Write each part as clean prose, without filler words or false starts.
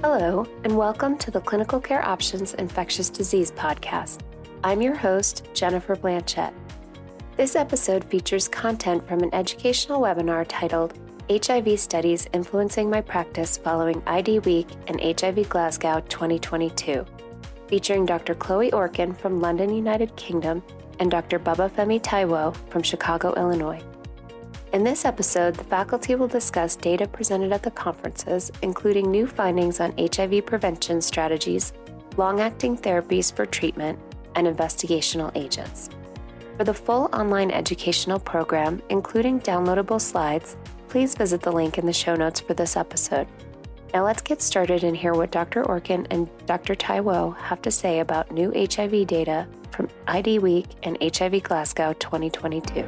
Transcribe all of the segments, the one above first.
Hello, and welcome to the Clinical Care Options Infectious Disease Podcast. I'm your host, Jennifer Blanchett. This episode features content from an educational webinar titled HIV Studies Influencing My Practice Following IDWeek and HIV Glasgow 2022, featuring Dr. Chloe Orkin from London, United Kingdom, and Dr. Babafemi Taiwo from Chicago, Illinois. In this episode, the faculty will discuss data presented at the conferences, including new findings on HIV prevention strategies, long-acting therapies for treatment, and investigational agents. For the full online educational program, including downloadable slides, please visit the link in the show notes for this episode. Now let's get started and hear what Dr. Orkin and Dr. Taiwo have to say about new HIV data from IDWeek and HIV Glasgow 2022.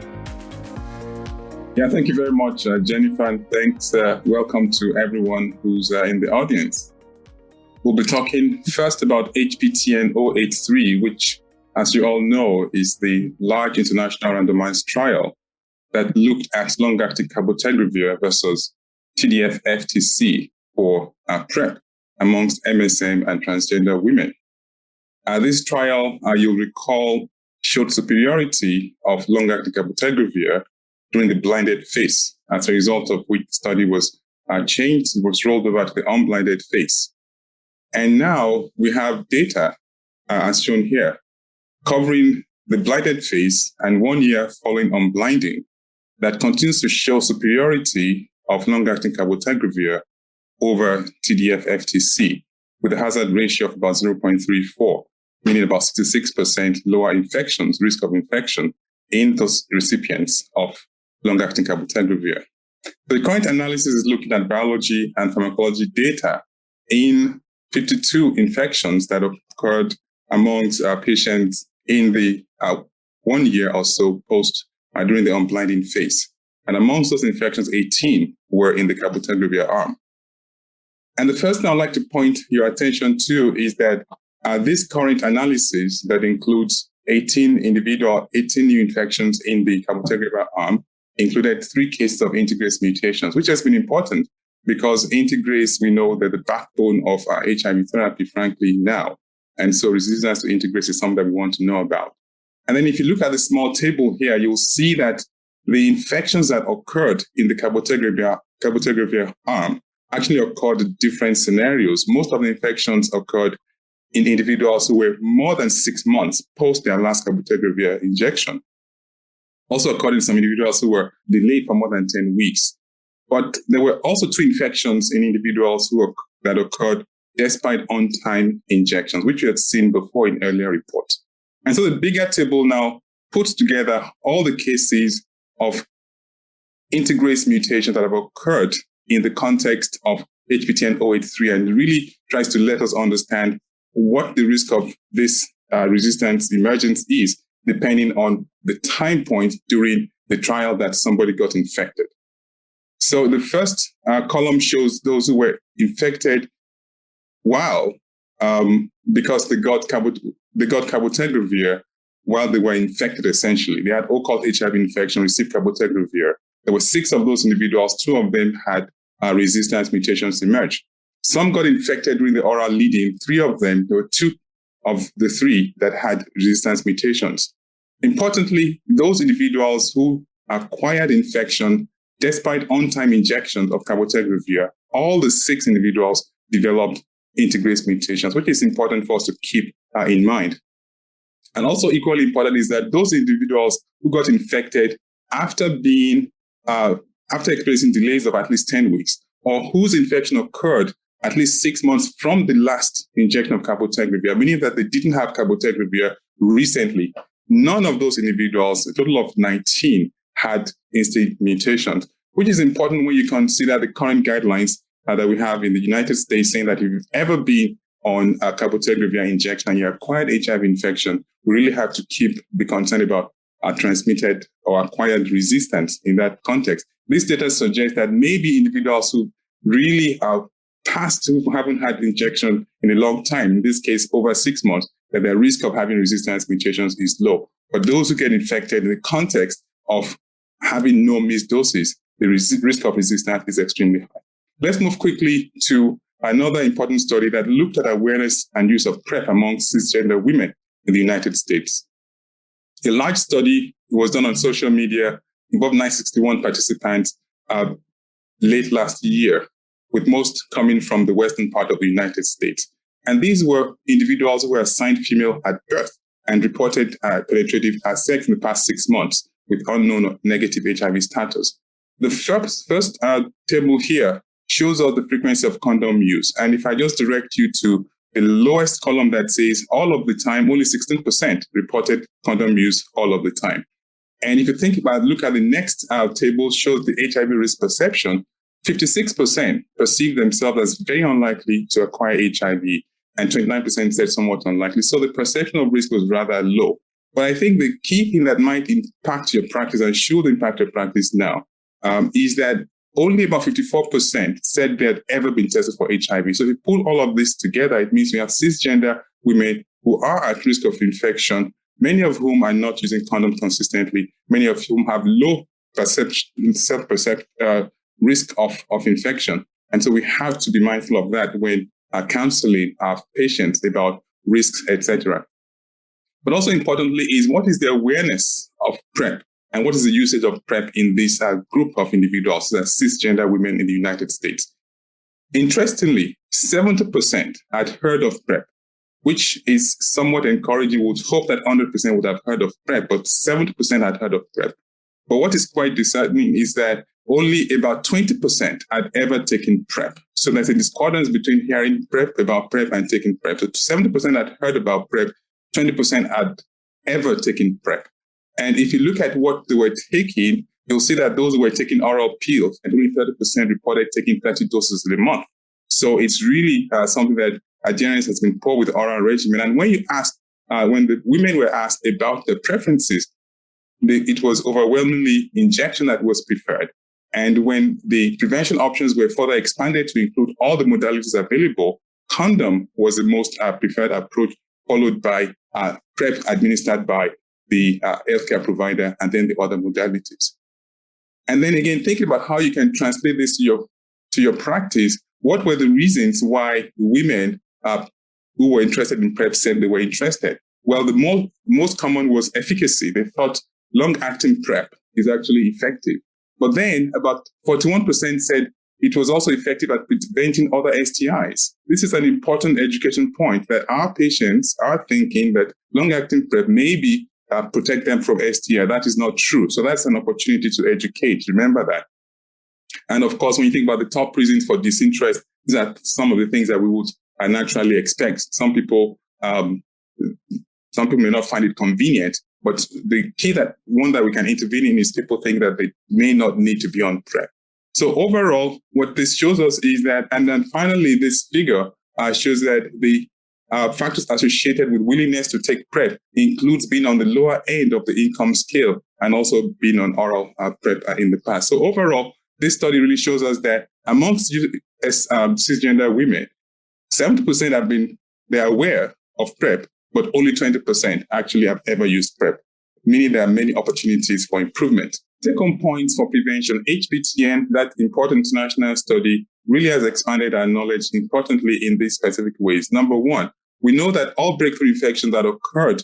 Yeah, thank you very much, Jennifer, and thanks. Welcome to everyone who's in the audience. We'll be talking first about HPTN-083, which, as you all know, is the large international randomized trial that looked at long-acting cabotegravir versus TDF-FTC for PrEP amongst MSM and transgender women. This trial, you'll recall, showed superiority of long-acting cabotegravir during the blinded phase, as a result of which the study was changed, it was rolled over to the unblinded phase. And now we have data, as shown here, covering the blinded phase and 1 year following unblinding that continues to show superiority of long-acting cabotegravir over TDF-FTC with a hazard ratio of about 0.34, meaning about 66% lower risk of infection in those recipients of long-acting cabotegravir. The current analysis is looking at biology and pharmacology data in 52 infections that occurred amongst patients in the 1 year or so post during the unblinding phase. And amongst those infections, 18 were in the cabotegravir arm. And the first thing I'd like to point your attention to is that this current analysis that includes 18 new infections in the cabotegravir arm included 3 cases of integrase mutations, which has been important because integrase, we know, that the backbone of HIV therapy, frankly, now. And so resistance to integrase is something that we want to know about. And then if you look at the small table here, you'll see that the infections that occurred in the cabotegravir arm actually occurred in different scenarios. Most of the infections occurred in individuals who were more than 6 months post their last cabotegravir injection. Also occurred in some individuals who were delayed for more than 10 weeks. But there were also 2 infections in individuals that occurred despite on-time injections, which we had seen before in earlier reports. And so the bigger table now puts together all the cases of integrase mutations that have occurred in the context of HPTN-083 and really tries to let us understand what the risk of this resistance emergence is, depending on the time point during the trial that somebody got infected. So the first column shows those who were infected because they got cabotegravir while they were infected, essentially. They had occult HIV infection, received cabotegravir. There were 6 of those individuals. 2 of them had resistance mutations emerge. Some got infected during the oral lead-in. 3 of them, there were 2 of the 3 that had resistance mutations. Importantly, those individuals who acquired infection despite on-time injections of cabotegravir, all the 6 individuals developed integrase mutations, which is important for us to keep in mind. And also equally important is that those individuals who got infected after experiencing delays of at least 10 weeks, or whose infection occurred at least 6 months from the last injection of cabotegravir, meaning that they didn't have cabotegravir recently. None of those individuals, a total of 19, had instant mutations, which is important when you consider the current guidelines that we have in the United States, saying that if you've ever been on a cabotegravir injection and you acquired HIV infection, we really have to be concerned about transmitted or acquired resistance in that context. This data suggests that maybe individuals who really are past, who haven't had injection in a long time, in this case over 6 months, that their risk of having resistance mutations is low. But those who get infected in the context of having no missed doses, the risk of resistance is extremely high. Let's move quickly to another important study that looked at awareness and use of PrEP among cisgender women in the United States. A large study was done on social media, involved 961 participants late last year, with most coming from the western part of the United States. And these were individuals who were assigned female at birth and reported penetrative sex in the past 6 months with unknown or negative HIV status. The first table here shows us the frequency of condom use. And if I just direct you to the lowest column that says all of the time, only 16% reported condom use all of the time. And if you think about, look at the next table, shows the HIV risk perception. 56% perceive themselves as very unlikely to acquire HIV, and 29% said somewhat unlikely. So the perception of risk was rather low. But I think the key thing that might impact your practice and should impact your practice now is that only about 54% said they had ever been tested for HIV. So if you pull all of this together, it means we have cisgender women who are at risk of infection, many of whom are not using condoms consistently, many of whom have low risk of infection. And so we have to be mindful of that when counseling our patients about risks, etc. But also importantly is, what is the awareness of PrEP and what is the usage of PrEP in this group of individuals, cisgender women in the United States? Interestingly, 70% had heard of PrEP, which is somewhat encouraging. We would hope that 100% would have heard of PrEP, but 70% had heard of PrEP. But what is quite disheartening is that only about 20% had ever taken PrEP. So there's a discordance between hearing about PrEP and taking PrEP. So 70% had heard about PrEP, 20% had ever taken PrEP. And if you look at what they were taking, you'll see that those who were taking oral pills, and only 30% reported taking 30 doses in a month. So it's really something that adherence has been poor with oral regimen. And when you asked, when the women were asked about their preferences, it was overwhelmingly injection that was preferred. And when the prevention options were further expanded to include all the modalities available, condom was the most preferred approach, followed by PrEP administered by the healthcare provider, and then the other modalities. And then again, thinking about how you can translate this to your practice, what were the reasons why women who were interested in PrEP said they were interested? Well, the most common was efficacy. They thought long-acting PrEP is actually effective. But then about 41% said it was also effective at preventing other STIs. This is an important education point, that our patients are thinking that long-acting PrEP maybe protect them from STI. That is not true. So that's an opportunity to educate. Remember that. And of course, when you think about the top reasons for disinterest, these are some of the things that we would naturally expect. Some people may not find it convenient, but the key one that we can intervene in is people think that they may not need to be on PrEP. So overall, what this shows us is that, and then finally, this figure shows that the factors associated with willingness to take PrEP includes being on the lower end of the income scale and also being on oral PrEP in the past. So overall, this study really shows us that amongst cisgender women, 70% they're aware of PrEP, but only 20% actually have ever used PrEP, meaning there are many opportunities for improvement. Take-home points for prevention. HPTN, that important international study, really has expanded our knowledge importantly in these specific ways. Number one, we know that all breakthrough infections that occurred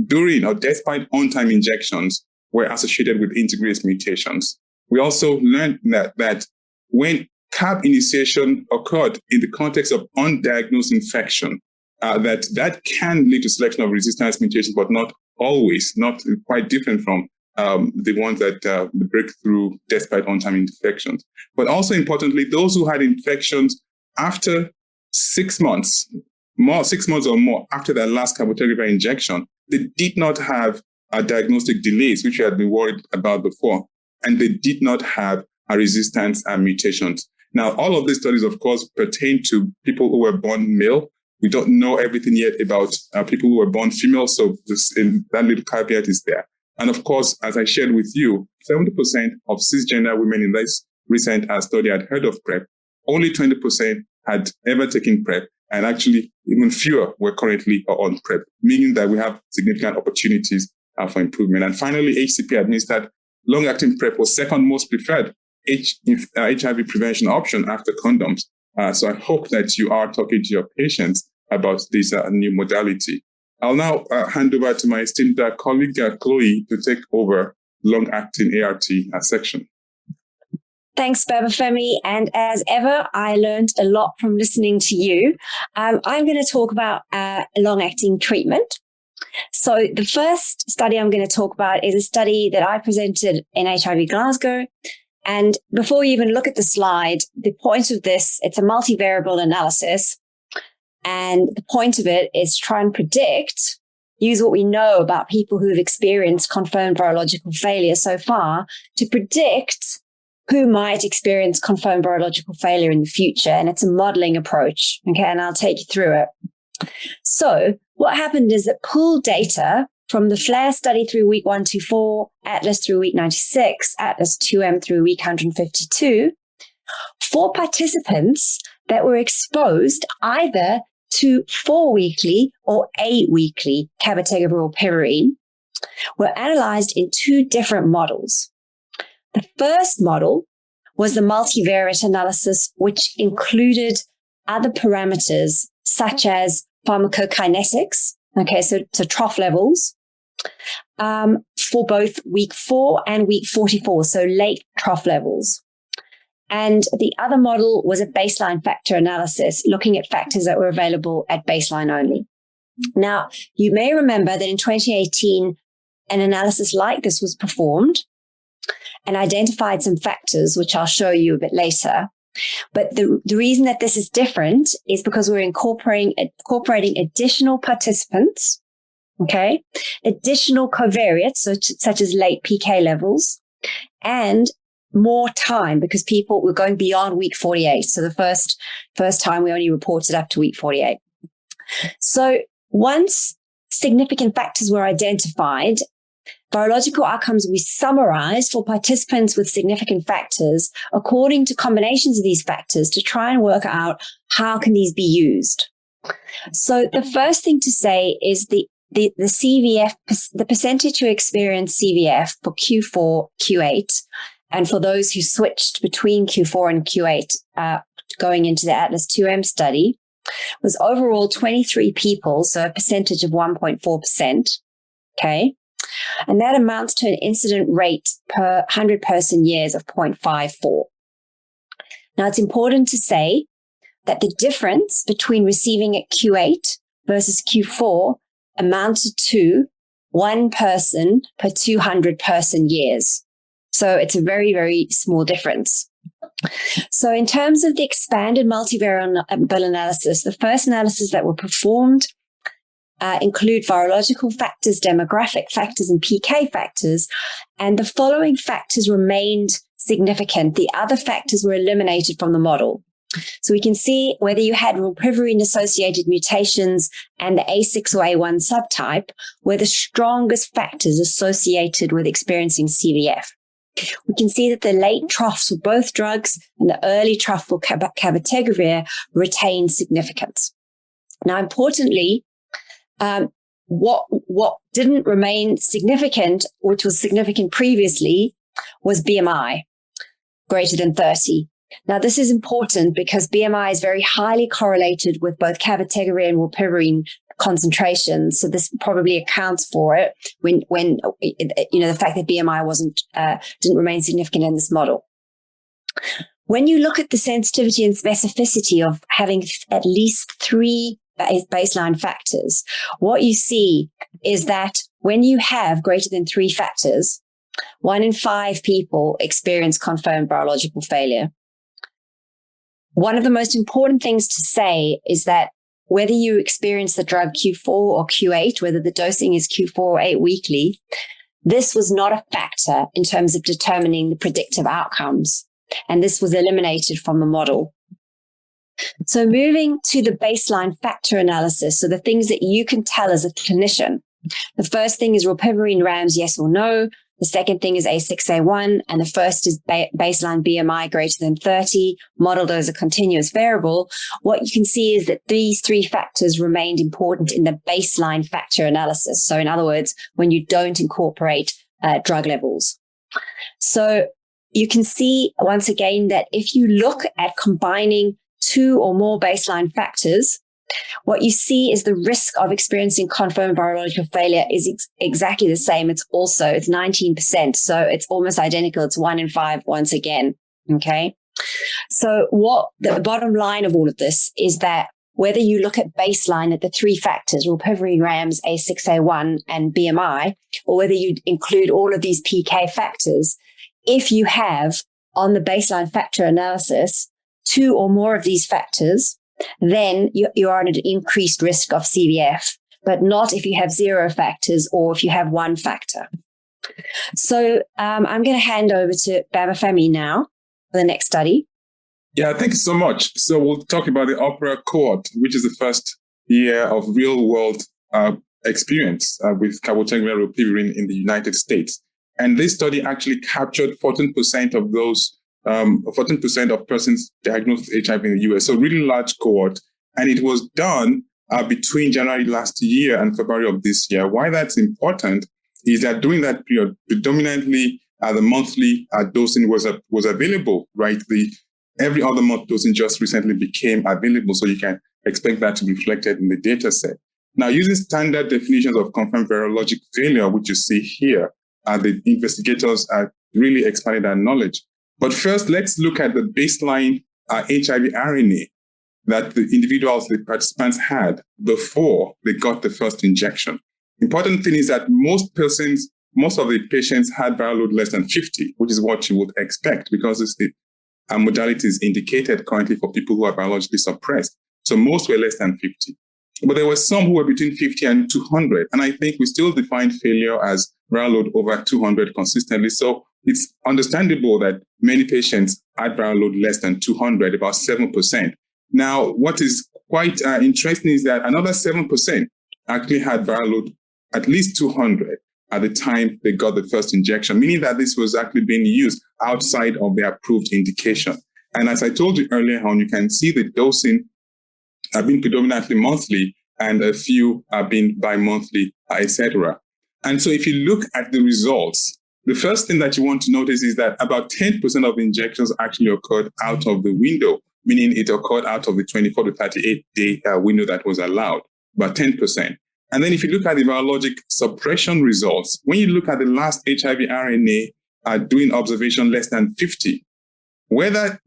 during or despite on-time injections were associated with integrase mutations. We also learned that when CAB initiation occurred in the context of undiagnosed infection, that can lead to selection of resistance mutations, but not always, not quite different from the ones that break through despite on-time infections. But also importantly, those who had infections after 6 months or more after their last cabotegravir injection, they did not have diagnostic delays, which we had been worried about before, and they did not have resistance mutations. Now, all of these studies, of course, pertain to people who were born male. We don't know everything yet about people who were born female, so that little caveat is there. And of course, as I shared with you, 70% of cisgender women in this recent study had heard of PrEP. Only 20% had ever taken PrEP, and actually even fewer were currently on PrEP, meaning that we have significant opportunities for improvement. And finally, HCP administered long-acting PrEP was second most preferred HIV prevention option after condoms. So I hope that you are talking to your patients about this new modality. I'll now hand over to my esteemed colleague, Chloe, to take over long-acting ART section. Thanks, Babafemi. And as ever, I learned a lot from listening to you. I'm going to talk about long-acting treatment. So the first study I'm going to talk about is a study that I presented in HIV Glasgow. And before you even look at the slide, the point of this, it's a multivariable analysis. And the point of it is to try and predict, use what we know about people who have experienced confirmed virological failure so far to predict who might experience confirmed virological failure in the future. And it's a modeling approach. Okay. And I'll take you through it. So what happened is that pooled data from the FLAIR study through week 124, ATLAS through week 96, ATLAS 2M through week 152, for participants that were exposed either to 4-weekly or 8-weekly cabotegravir or piperine were analyzed in 2 different models. The first model was the multivariate analysis, which included other parameters such as pharmacokinetics, okay, so trough levels, for both week 4 and week 44, so late trough levels. And the other model was a baseline factor analysis, looking at factors that were available at baseline only. Now, you may remember that in 2018, an analysis like this was performed and identified some factors, which I'll show you a bit later. But the reason that this is different is because we're incorporating additional participants, okay, additional covariates, such as late PK levels, and more time because people were going beyond week 48. So the first time we only reported up to week 48. So once significant factors were identified, virological outcomes we summarized for participants with significant factors according to combinations of these factors to try and work out how can these be used. So the first thing to say is the CVF, the percentage who experienced CVF for Q4, Q8, and for those who switched between Q4 and Q8 going into the ATLAS 2M study was overall 23 people, so a percentage of 1.4%. Okay. And that amounts to an incident rate per 100 person years of 0.54. Now, it's important to say that the difference between receiving at Q8 versus Q4 amounted to 1 person per 200 person years. So it's a very, very small difference. So in terms of the expanded multivariable analysis, the first analysis that were performed include virological factors, demographic factors, and PK factors. And the following factors remained significant. The other factors were eliminated from the model. So we can see whether you had rilpivirine-associated mutations and the A6 or A1 subtype were the strongest factors associated with experiencing CVF. We can see that the late troughs for both drugs and the early trough for cabotegravir retained significance. Now, importantly, what didn't remain significant, which was significant previously, was BMI greater than 30. Now, this is important because BMI is very highly correlated with both cabotegravir and rilpivirine concentrations. So this probably accounts for it when the fact that BMI didn't remain significant in this model. When you look at the sensitivity and specificity of having at least 3 baseline factors, what you see is that when you have greater than 3 factors, 1 in 5 people experience confirmed virological failure. One of the most important things to say is that whether you experience the drug Q4 or Q8, whether the dosing is Q4 or 8 weekly, this was not a factor in terms of determining the predictive outcomes. And this was eliminated from the model. So moving to the baseline factor analysis, so the things that you can tell as a clinician. The first thing is rilpivirine RAMS, yes or no. The second thing is A6A1, and the first is baseline BMI greater than 30, modeled as a continuous variable. What you can see is that these 3 factors remained important in the baseline factor analysis. So in other words, when you don't incorporate drug levels. So you can see once again that if you look at combining 2 or more baseline factors, what you see is the risk of experiencing confirmed virological failure is exactly the same. It's 19%. So it's almost identical. It's 1 in 5 once again. Okay. So what the bottom line of all of this is that whether you look at baseline at the 3 factors, rilpivirine, RAMS, A6A1, and BMI, or whether you include all of these PK factors, if you have on the baseline factor analysis 2 or more of these factors, then you are at an increased risk of CVF, but not if you have 0 factors or if you have 1 factor. So I'm going to hand over to Babafemi now for the next study. Yeah, thank you so much. So we'll talk about the OPERA cohort, which is the first year of real-world experience with cabotegravir rilpivirine in the United States. And this study actually captured 14% of those 14% of persons diagnosed with HIV in the US. So really large cohort. And it was done between January last year and February of this year. Why that's important is that during that period, predominantly the monthly dosing was available, right? Every other month dosing just recently became available. So you can expect that to be reflected in the data set. Now, using standard definitions of confirmed virologic failure, which you see here, the investigators really expanded our knowledge. But first, let's look at the baseline HIV RNA that the individuals, the participants had before they got the first injection. Important thing is that most of the patients had viral load less than 50, which is what you would expect because it's the modality is indicated currently for people who are biologically suppressed. So most were less than 50. But there were some who were between 50 and 200. And I think we still define failure as viral load over 200 consistently. So it's understandable that many patients had viral load less than 200, about 7%. Now, what is quite interesting is that another 7% actually had viral load at least 200 at the time they got the first injection, meaning that this was actually being used outside of the approved indication. And as I told you earlier on, you can see the dosing have been predominantly monthly and a few have been bi-monthly, etc. And so if you look at the results, the first thing that you want to notice is that about 10% of injections actually occurred out of the window, meaning it occurred out of the 24 to 38-day window that was allowed, about 10%. And then if you look at the virologic suppression results, when you look at the last HIV RNA doing observation less than 50, whether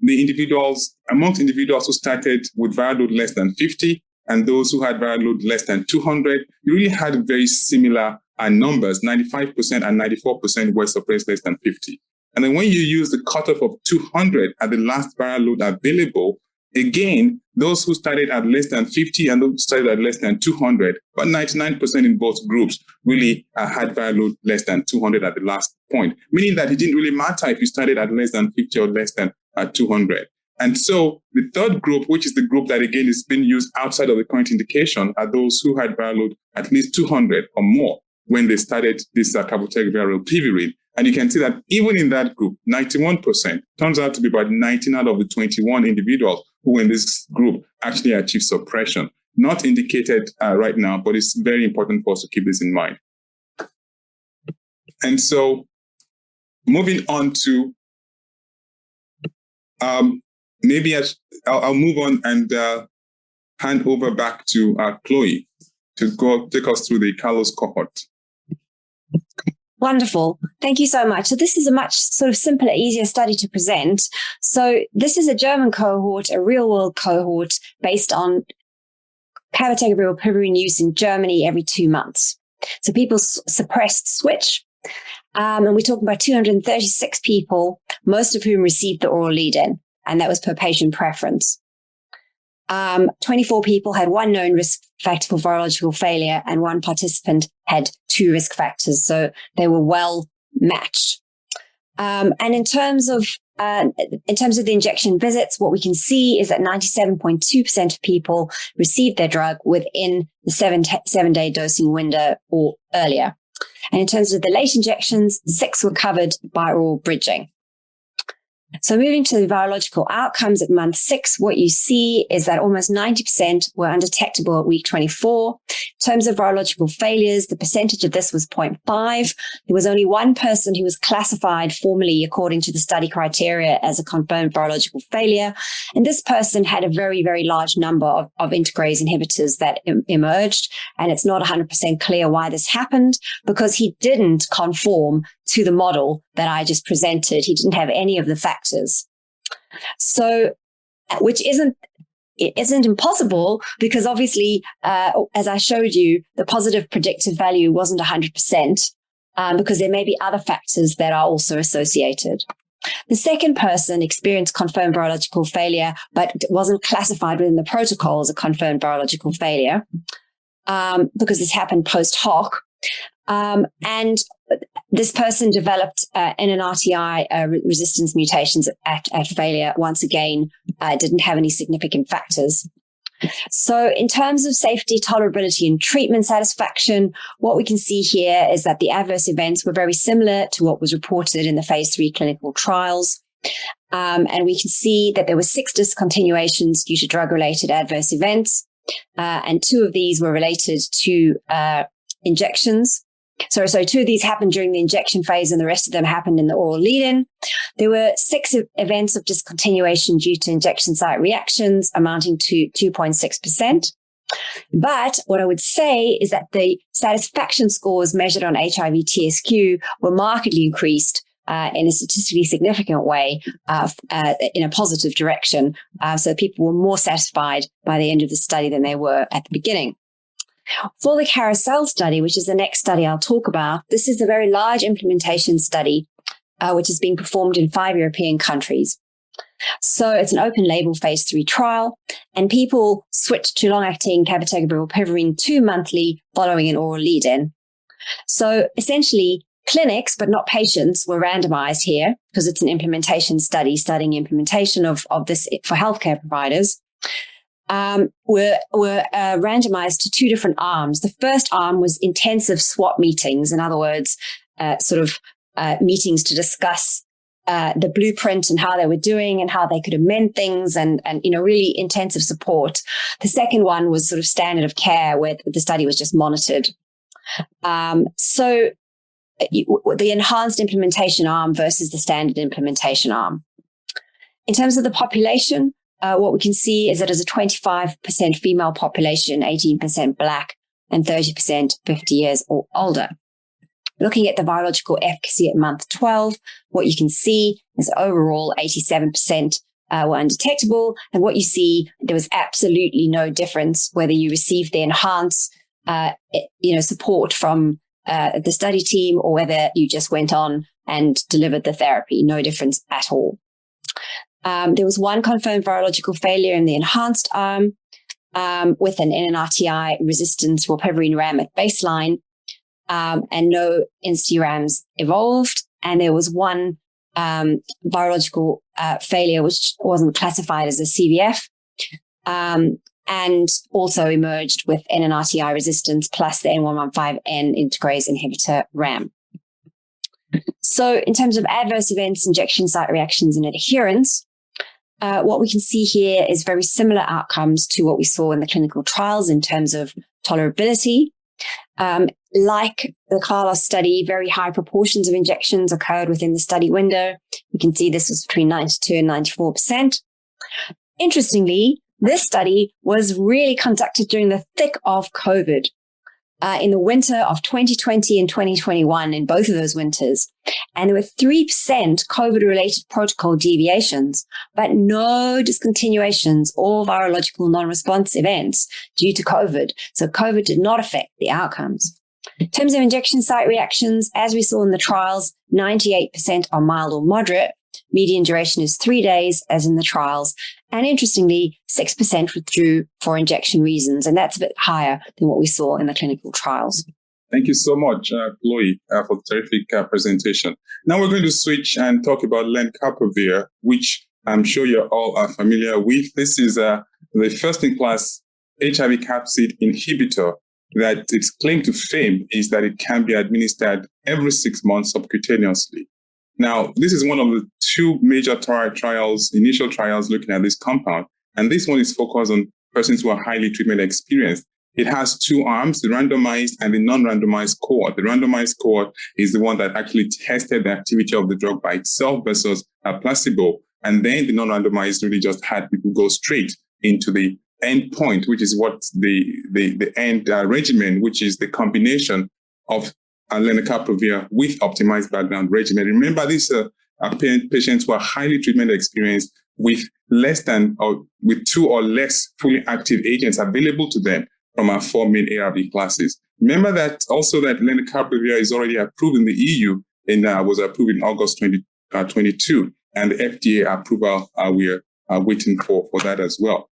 amongst individuals who started with viral load less than 50 and those who had viral load less than 200, you really had very similar numbers. 95% and 94% were suppressed less than 50. And then when you use the cutoff of 200 at the last viral load available, again, those who started at less than 50 and those who started at less than 200, but 99% in both groups really had viral load less than 200 at the last point, meaning that it didn't really matter if you started at less than 50 or less than 200. And so the third group, which is the group that again is being used outside of the current indication, are those who had viral load at least 200 or more when they started this cabotegravir rilpivirine. And you can see that even in that group, 91%, turns out to be about 19 out of the 21 individuals who in this group actually achieved suppression. Not indicated right now, but it's very important for us to keep this in mind. And so moving on to, maybe I'll move on and hand over back to Chloe to take us through the Carlos cohort. Wonderful. Thank you so much. So this is a much sort of simpler, easier study to present. So this is a German cohort, a real-world cohort based on cabotegravir rilpivirine use in Germany every 2 months. So people suppressed switch, and we're talking about 236 people, most of whom received the oral lead-in, and that was per patient preference. 24 people had 1 known risk factor for virological failure, and 1 participant had 2 risk factors. So they were well matched. And in terms of the injection visits, what we can see is that 97.2% of people received their drug within the 7-day dosing window or earlier. And in terms of the late injections, 6 were covered by oral bridging. So moving to the virological outcomes at month 6, what you see is that almost 90% were undetectable at week 24. In terms of virological failures, the percentage of this was 0.5. There was only one person who was classified formally according to the study criteria as a confirmed virological failure. And this person had a very, very large number of integrase inhibitors that emerged. And it's not 100% clear why this happened, because he didn't conform to the model that I just presented. He didn't have any of the factors. So, which isn't impossible, because obviously, as I showed you, the positive predictive value wasn't 100%, because there may be other factors that are also associated. The second person experienced confirmed virological failure, but wasn't classified within the protocol as a confirmed virological failure, because this happened post hoc. And this person developed NNRTI resistance mutations at failure. Once again, didn't have any significant factors. So in terms of safety, tolerability, and treatment satisfaction, what we can see here is that the adverse events were very similar to what was reported in the phase 3 clinical trials. And we can see that there were 6 discontinuations due to drug-related adverse events, and 2 of these were related to injections. So 2 of these happened during the injection phase, and the rest of them happened in the oral lead-in. There were 6 events of discontinuation due to injection site reactions, amounting to 2.6%. But what I would say is that the satisfaction scores measured on HIV TSQ were markedly increased in a statistically significant way, in a positive direction. So people were more satisfied by the end of the study than they were at the beginning. For the Carousel study, which is the next study I'll talk about, this is a very large implementation study, which is being performed in 5 European countries. So it's an open label phase 3 trial, and people switched to long-acting cabotegravir piperine 2 monthly following an oral lead-in. So essentially, clinics, but not patients, were randomized here because it's an implementation study studying implementation of this for healthcare providers. Were randomized to 2 different arms. The first arm was intensive swap meetings, in other words, meetings to discuss the blueprint and how they were doing and how they could amend things, and really intensive support. The second one was sort of standard of care, where the study was just monitored. So the enhanced implementation arm versus the standard implementation arm. In terms of the population, what we can see is that there's a 25% female population, 18% Black, and 30% 50 years or older. Looking at the virological efficacy at month 12, what you can see is overall 87% were undetectable. And what you see, there was absolutely no difference whether you received the enhanced support from the study team or whether you just went on and delivered the therapy. No difference at all. There was 1 confirmed virological failure in the enhanced arm with an NNRTI resistance for piperine RAM at baseline, and no InstaRAMs evolved. And there was 1 virological failure which wasn't classified as a CVF, and also emerged with NNRTI resistance plus the N115N integrase inhibitor RAM. So in terms of adverse events, injection site reactions, and adherence, what we can see here is very similar outcomes to what we saw in the clinical trials in terms of tolerability. Like the Carlos study, very high proportions of injections occurred within the study window. You can see this was between 92 and 94%. Interestingly, this study was really conducted during the thick of COVID. In the winter of 2020 and 2021, in both of those winters. And there were 3% COVID-related protocol deviations, but no discontinuations or virological non-response events due to COVID. So COVID did not affect the outcomes. In terms of injection site reactions, as we saw in the trials, 98% are mild or moderate. Median duration is 3 days, as in the trials. And interestingly, 6% withdrew for injection reasons, and that's a bit higher than what we saw in the clinical trials. Thank you so much, Chloe, for the terrific presentation. Now we're going to switch and talk about lenacapavir, which I'm sure you're all familiar with. This is the first-in-class HIV capsid inhibitor that its claim to fame is that it can be administered every 6 months subcutaneously. Now, this is one of the two major trials, initial trials looking at this compound. And this one is focused on persons who are highly treatment experienced. It has two arms, the randomized and the non-randomized cohort. The randomized cohort is the one that actually tested the activity of the drug by itself versus a placebo. And then the non-randomized really just had people go straight into the end point, which is what the end regimen, which is the combination of lenacapavir with optimized background regimen. Remember, these are patients who are highly treatment experienced with less than or with two or less fully active agents available to them from our four main ARV classes. Remember that also that lenacapavir is already approved in the EU and was approved in August 2022, and the FDA approval we are waiting for that as well.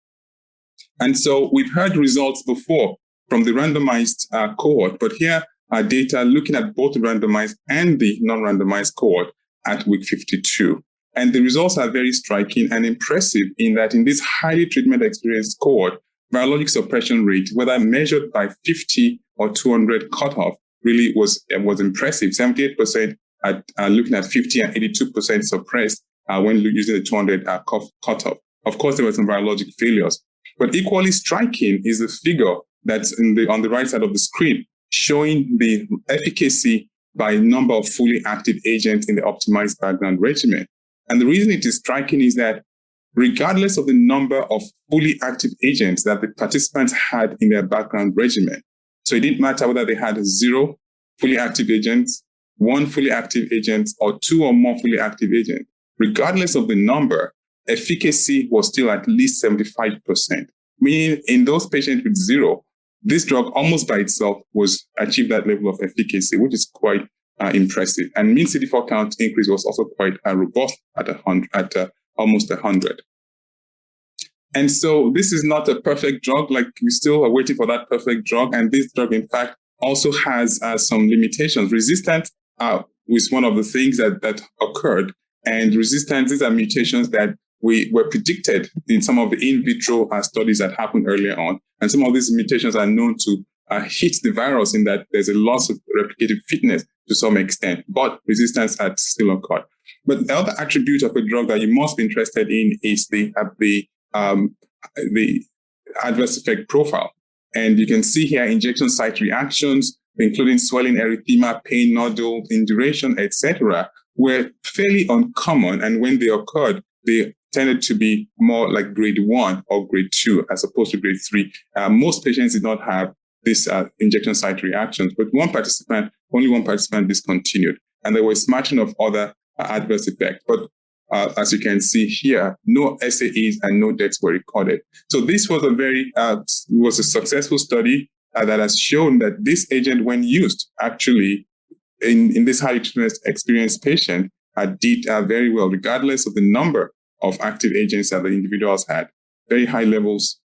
And so we've heard results before from the randomized cohort, but here are data looking at both the randomized and the non-randomized cohort at week 52. And the results are very striking and impressive in that in this highly treatment experienced cohort, virologic suppression rate, whether measured by 50 or 200 cutoff, really was impressive. 78% at looking at 50 and 82% suppressed when using the 200 cutoff. Of course, there were some virologic failures. But equally striking is the figure that's on the right side of the screen, showing the efficacy by number of fully active agents in the optimized background regimen. And the reason it is striking is that regardless of the number of fully active agents that the participants had in their background regimen, so it didn't matter whether they had 0 fully active agents, 1 fully active agent, or 2 or more fully active agents, regardless of the number, efficacy was still at least 75%. Meaning in those patients with 0, this drug almost by itself was achieved that level of efficacy, which is quite impressive. And mean CD4 count increase was also quite robust at almost 100. And so this is not a perfect drug. Like, we still are waiting for that perfect drug. And this drug, in fact, also has some limitations. Resistance was one of the things that occurred. And resistance, these are mutations that were predicted in some of the in vitro studies that happened earlier on. And some of these mutations are known to hit the virus in that there's a loss of replicative fitness to some extent, but resistance had still occurred. But the other attribute of a drug that you must be interested in is the adverse effect profile. And you can see here injection site reactions, including swelling, erythema, pain, nodule, induration, etc., were fairly uncommon. And when they occurred, they tended to be more like grade 1 or grade 2 as opposed to grade 3. Most patients did not have this injection site reactions, but only one participant discontinued. And there was matching of other adverse effects. But as you can see here, no SAEs and no deaths were recorded. So this was a successful study that has shown that this agent, when used, actually in this highly experienced patient, did very well, regardless of the number of active agents that the individuals had. Very high levels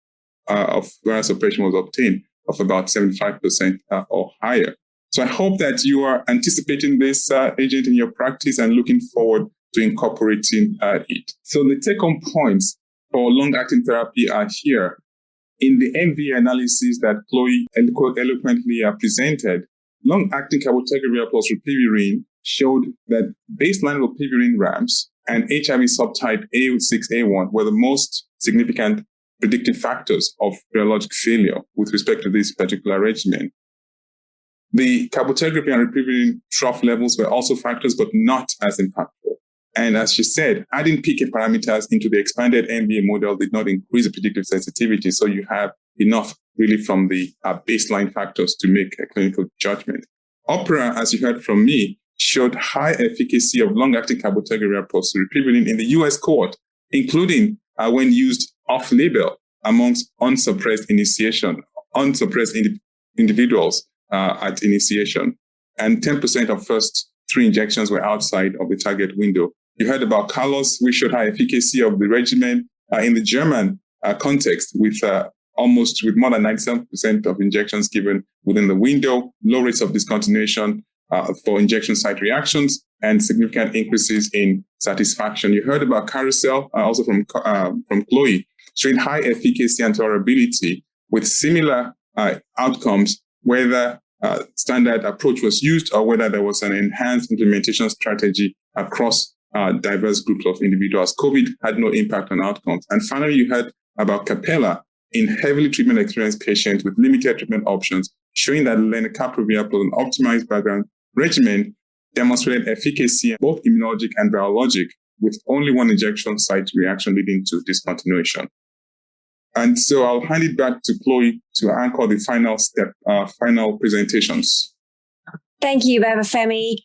of viral suppression was obtained of about 75% or higher. So I hope that you are anticipating this agent in your practice and looking forward to incorporating it. So the take-home points for long-acting therapy are here. In the MV analysis that Chloe eloquently presented, long-acting cabotegravir plus rilpivirine showed that baseline rilpivirine RAMs and HIV subtype A6A1 were the most significant predictive factors of virologic failure with respect to this particular regimen. The cabotegravir and rilpivirine trough levels were also factors, but not as impactful. And as she said, adding PK parameters into the expanded MBA model did not increase the predictive sensitivity. So you have enough really from the baseline factors to make a clinical judgment. OPERA, as you heard from me, showed high efficacy of long-acting cabotegravir plus rilpivirine in the US cohort, including when used off-label amongst unsuppressed individuals at initiation. And 10% of first 3 injections were outside of the target window. You heard about Carlos, which showed high efficacy of the regimen in the German context with more than 97% of injections given within the window, low rates of discontinuation for injection site reactions, and significant increases in satisfaction. You heard about Carousel, also from Chloe, showing high efficacy and tolerability with similar outcomes, whether standard approach was used or whether there was an enhanced implementation strategy across diverse groups of individuals. COVID had no impact on outcomes. And finally, you heard about Capella in heavily treatment-experienced patients with limited treatment options, showing that lenacapavir plus an optimized background regimen demonstrated efficacy, both immunologic and virologic, with only one injection site reaction leading to discontinuation. And so I'll hand it back to Chloe to anchor the final step, final presentations. Thank you, Babafemi.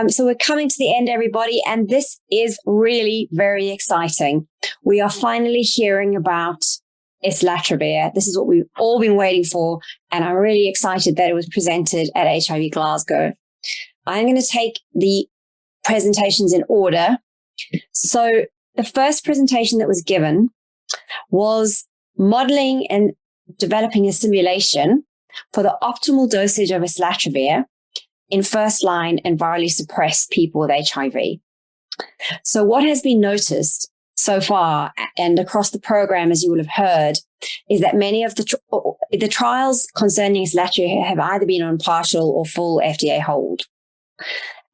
So we're coming to the end, everybody, and this is really very exciting. We are finally hearing about islatravir. This is what we've all been waiting for, and I'm really excited that it was presented at HIV Glasgow. I'm going to take the presentations in order. So the first presentation that was given was modeling and developing a simulation for the optimal dosage of islatravir in first-line and virally suppressed people with HIV. So what has been noticed so far and across the program, as you will have heard, is that many of the trials concerning islatravir have either been on partial or full FDA hold.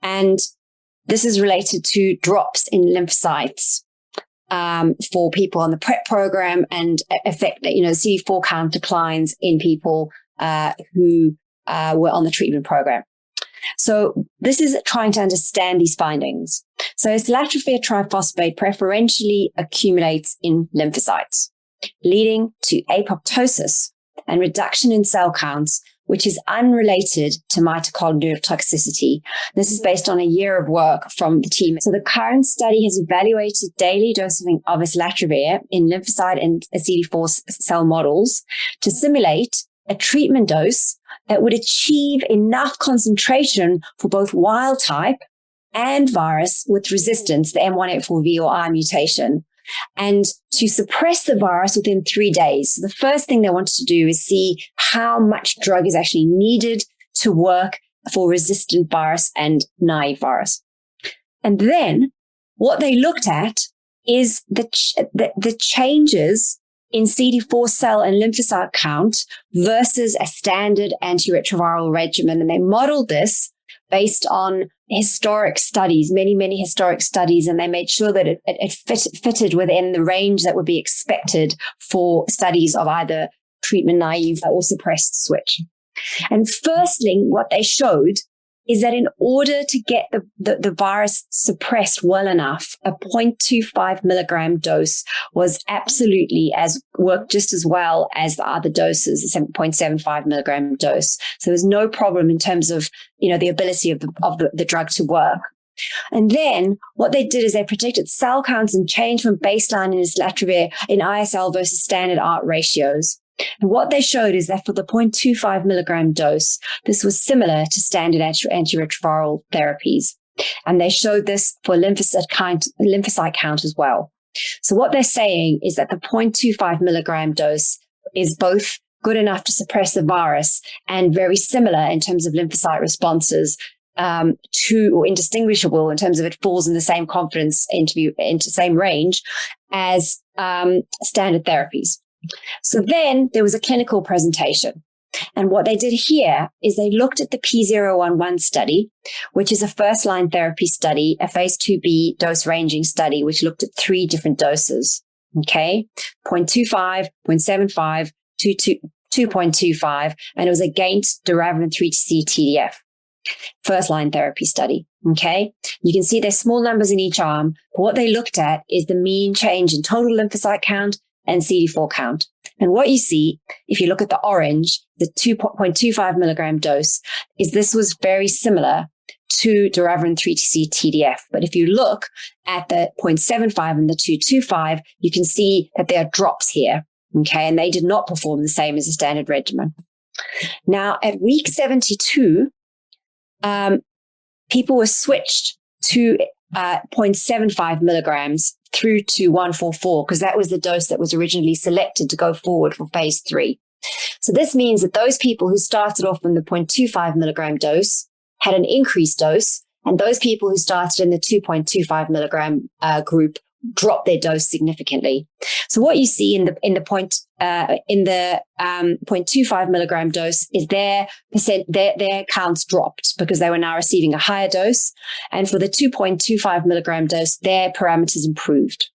And this is related to drops in lymphocytes for people on the PrEP program and CD4 count declines in people who were on the treatment program. So this is trying to understand these findings. So islatravir triphosphate preferentially accumulates in lymphocytes, leading to apoptosis and reduction in cell counts, which is unrelated to mitochondrial toxicity. This is based on a year of work from the team. So the current study has evaluated daily dosing of islatravir in lymphocyte and CD4 cell models to simulate a treatment dose that would achieve enough concentration for both wild type and virus with resistance, the M184V or I mutation, and to suppress the virus within 3 days. So the first thing they wanted to do is see how much drug is actually needed to work for resistant virus and naive virus. And then what they looked at is the changes in CD4 cell and lymphocyte count versus a standard antiretroviral regimen. And they modeled this based on historic studies, many historic studies, and they made sure that it fitted within the range that would be expected for studies of either treatment naive or suppressed switch. And firstly, what they showed is that in order to get the virus suppressed well enough, a 0.25 milligram dose was absolutely worked just as well as the other doses, the 0.75 milligram dose. So there was no problem in terms of, the ability of the drug to work. And then what they did is they predicted cell counts and change from baseline in islatravir in ISL versus standard ART ratios. And what they showed is that for the 0.25 milligram dose, this was similar to standard antiretroviral therapies. And they showed this for lymphocyte count as well. So what they're saying is that the 0.25 milligram dose is both good enough to suppress the virus and very similar in terms of lymphocyte responses or indistinguishable in terms of it falls in the same confidence into same range as standard therapies. So then there was a clinical presentation. And what they did here is they looked at the P011 study, which is a first-line therapy study, a phase 2B dose ranging study, which looked at 3 different doses. Okay, 0.25, 0.75, 2.25, and it was against doravirine 3-TC TDF. First-line therapy study. Okay, you can see there's small numbers in each arm, but what they looked at is the mean change in total lymphocyte count and CD4 count. And what you see, if you look at the orange, the 2.25 milligram dose, is this was very similar to doravirine 3-TC TDF. But if you look at the 0.75 and the 2.25, you can see that there are drops here. Okay, and they did not perform the same as a standard regimen. Now, at week 72, people were switched to 0.75 milligrams through to 144, because that was the dose that was originally selected to go forward for phase 3. So this means that those people who started off in the 0.25 milligram dose had an increased dose, and those people who started in the 2.25 milligram group drop their dose significantly. So what you see in the 0.25 milligram dose is their counts dropped because they were now receiving a higher dose. And for the 2.25 milligram dose, their parameters improved.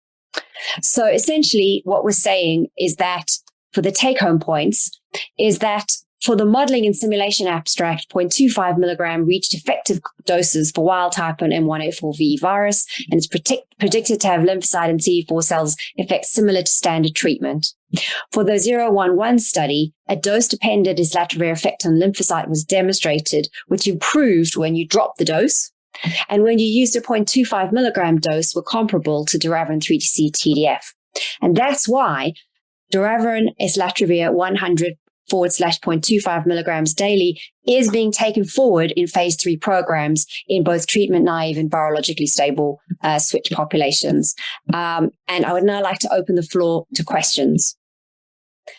So essentially what we're saying is that for the take-home points is that for the modeling and simulation abstract, 0.25 milligram reached effective doses for wild type and M184V virus, and it's predicted to have lymphocyte and CD4 cells effects similar to standard treatment. For the 011 study, a dose-dependent islatravir effect on lymphocyte was demonstrated, which improved when you dropped the dose, and when you used a 0.25 milligram dose were comparable to doravirine 3-DC TDF. And that's why doravirine islatravir 100/0.25 milligrams daily is being taken forward in phase 3 programs in both treatment naive and virologically stable switch populations. And I would now like to open the floor to questions.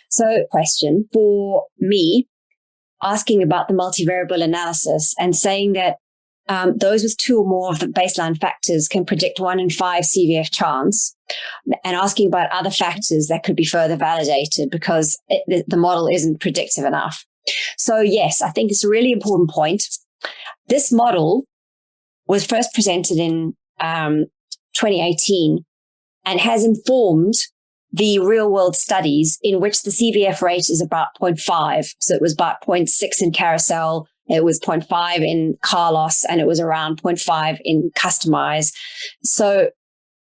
So, question for me, asking about the multivariable analysis and saying that those with 2 or more of the baseline factors can predict 1 in 5 CVF chance, and asking about other factors that could be further validated because the model isn't predictive enough. So yes, I think it's a really important point. This model was first presented in 2018 and has informed the real world studies in which the CVF rate is about 0.5. So it was about 0.6 in Carousel, it was 0.5 in Carlos, and it was around 0.5 in Customize. So,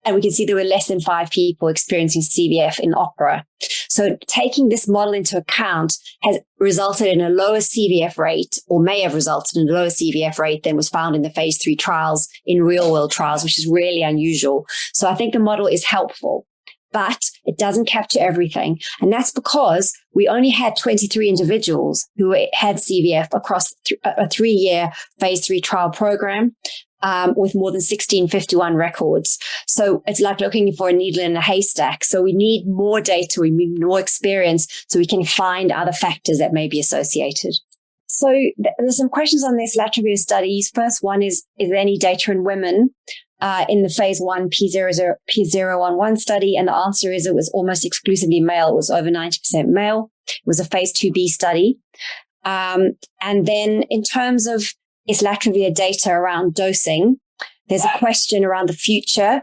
and we can see there were less than 5 people experiencing CVF in Opera. So taking this model into account has resulted in a lower CVF rate, or may have resulted in a lower CVF rate than was found in the phase 3 trials in real world trials, which is really unusual. So I think the model is helpful, but it doesn't capture everything. And that's because we only had 23 individuals who had CVF across a 3-year phase 3 trial program with more than 1651 records. So it's like looking for a needle in a haystack. So we need more data, we need more experience so we can find other factors that may be associated. So there's some questions on this islatravir studies. First one is there any data in women in the phase 1 P011 study? And the answer is it was almost exclusively male. It was over 90% male. It was a phase 2B study. And then in terms of islatravir data around dosing, there's a question around the future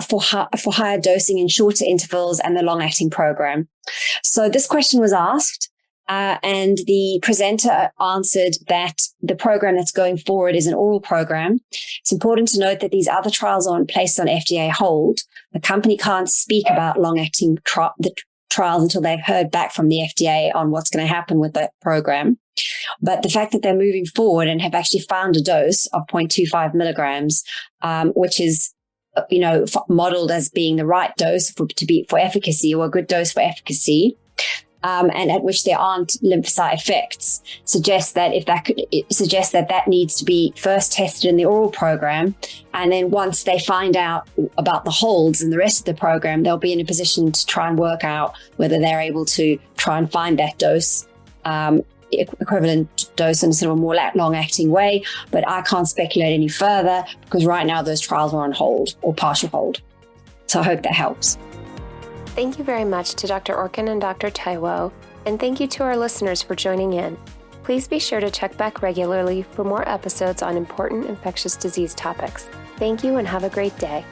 for higher dosing in shorter intervals and the long-acting program. So this question was asked. And the presenter answered that the program that's going forward is an oral program. It's important to note that these other trials aren't placed on FDA hold. The company can't speak about long-acting trials until they've heard back from the FDA on what's going to happen with that program. But the fact that they're moving forward and have actually found a dose of 0.25 milligrams, which is modeled as being the right dose for efficacy, or a good dose for efficacy, and at which there aren't lymphocyte effects, suggests that that needs to be first tested in the oral program, and then once they find out about the holds and the rest of the program, they'll be in a position to try and work out whether they're able to try and find that dose, equivalent dose in a sort of a more long-acting way. But I can't speculate any further because right now those trials are on hold or partial hold. So I hope that helps. Thank you very much to Dr. Orkin and Dr. Taiwo, and thank you to our listeners for joining in. Please be sure to check back regularly for more episodes on important infectious disease topics. Thank you and have a great day.